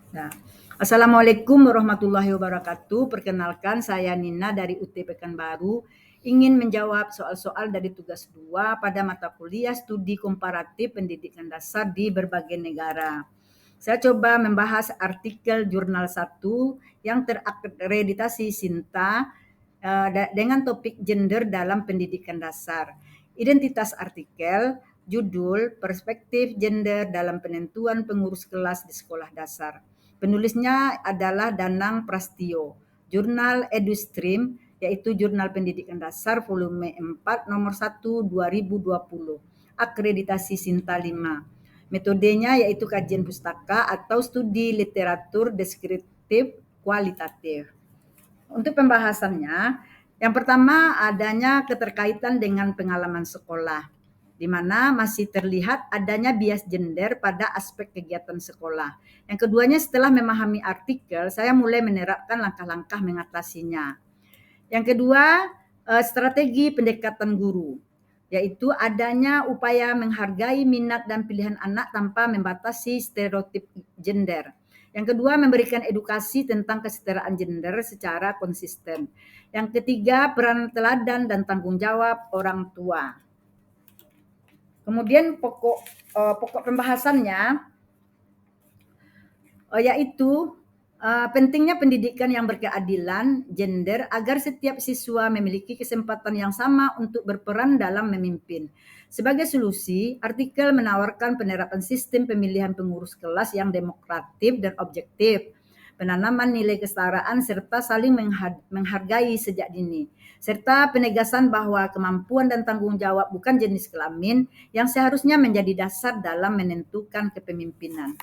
Nah, Assalamualaikum warahmatullahi wabarakatuh. Perkenalkan, saya Nina dari UT Pekanbaru. Ingin menjawab soal-soal dari tugas 2 pada mata kuliah studi komparatif pendidikan dasar di berbagai negara. Saya coba membahas artikel jurnal 1 yang terakreditasi Sinta dengan topik gender dalam pendidikan dasar. Identitas artikel, judul, perspektif gender dalam penentuan pengurus kelas di sekolah dasar. Penulisnya adalah Danang Prastio. Jurnal EduStream, yaitu Jurnal Pendidikan Dasar volume 4 nomor 1 2020. Akreditasi Sinta 5. Metodenya yaitu kajian pustaka atau studi literatur deskriptif kualitatif. Untuk pembahasannya, yang pertama adanya keterkaitan dengan pengalaman sekolah, di mana masih terlihat adanya bias gender pada aspek kegiatan sekolah. Yang keduanya, setelah memahami artikel, saya mulai menerapkan langkah-langkah mengatasinya. Yang kedua, strategi pendekatan guru, yaitu adanya upaya menghargai minat dan pilihan anak tanpa membatasi stereotip gender. Yang kedua, memberikan edukasi tentang kesetaraan gender secara konsisten. Yang ketiga, peran teladan dan tanggung jawab orang tua. Kemudian pokok pembahasannya yaitu pentingnya pendidikan yang berkeadilan gender agar setiap siswa memiliki kesempatan yang sama untuk berperan dalam memimpin. Sebagai solusi, artikel menawarkan penerapan sistem pemilihan pengurus kelas yang demokratif dan objektif, penanaman nilai kesetaraan serta saling menghargai sejak dini, serta penegasan bahwa kemampuan dan tanggung jawab bukan jenis kelamin yang seharusnya menjadi dasar dalam menentukan kepemimpinan.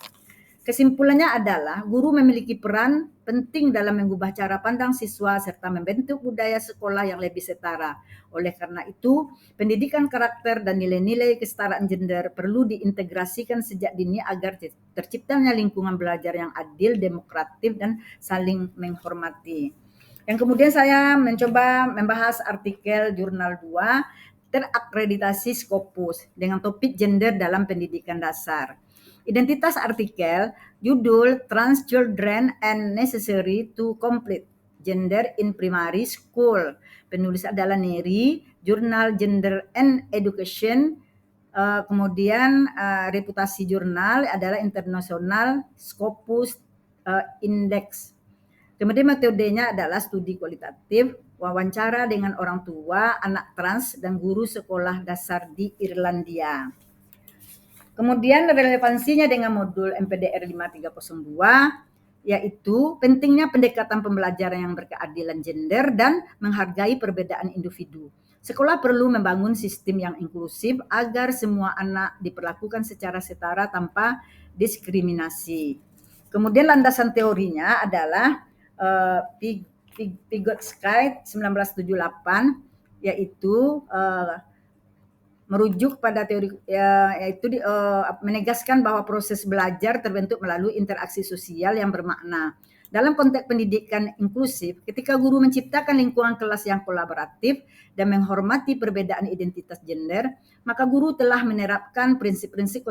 Kesimpulannya adalah guru memiliki peran penting dalam mengubah cara pandang siswa serta membentuk budaya sekolah yang lebih setara. Oleh karena itu, pendidikan karakter dan nilai-nilai kesetaraan gender perlu diintegrasikan sejak dini agar terciptanya lingkungan belajar yang adil, demokratif, dan saling menghormati. Yang kemudian saya mencoba membahas artikel jurnal 2 terakreditasi Scopus dengan topik gender dalam pendidikan dasar. Identitas artikel, judul Trans Children and Necessary to Complete Gender in Primary School. Penulis adalah Neri, jurnal Gender and Education. Kemudian reputasi jurnal adalah International Scopus Index. Kemudian metodenya adalah studi kualitatif, wawancara dengan orang tua, anak trans, dan guru sekolah dasar di Irlandia. Kemudian relevansinya dengan modul MPDR 5302, yaitu pentingnya pendekatan pembelajaran yang berkeadilan gender dan menghargai perbedaan individu. Sekolah perlu membangun sistem yang inklusif agar semua anak diperlakukan secara setara tanpa diskriminasi. Kemudian landasan teorinya adalah Vygotsky 1978, yaitu merujuk pada teori yaitu menegaskan bahwa proses belajar terbentuk melalui interaksi sosial yang bermakna. Dalam konteks pendidikan inklusif, ketika guru menciptakan lingkungan kelas yang kolaboratif dan menghormati perbedaan identitas gender, maka guru telah menerapkan prinsip-prinsip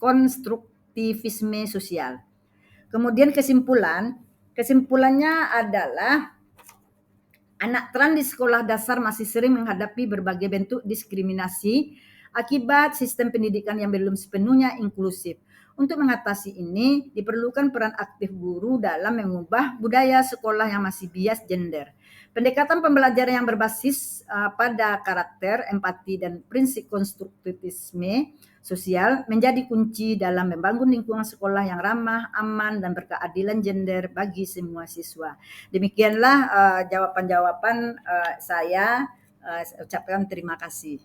konstruktivisme sosial. Kemudian kesimpulannya adalah anak trans di sekolah dasar masih sering menghadapi berbagai bentuk diskriminasi akibat sistem pendidikan yang belum sepenuhnya inklusif. Untuk mengatasi ini, diperlukan peran aktif guru dalam mengubah budaya sekolah yang masih bias gender. Pendekatan pembelajaran yang berbasis pada karakter, empati, dan prinsip konstruktivisme sosial menjadi kunci dalam membangun lingkungan sekolah yang ramah, aman, dan berkeadilan gender bagi semua siswa. Demikianlah jawaban-jawaban saya. Ucapkan terima kasih.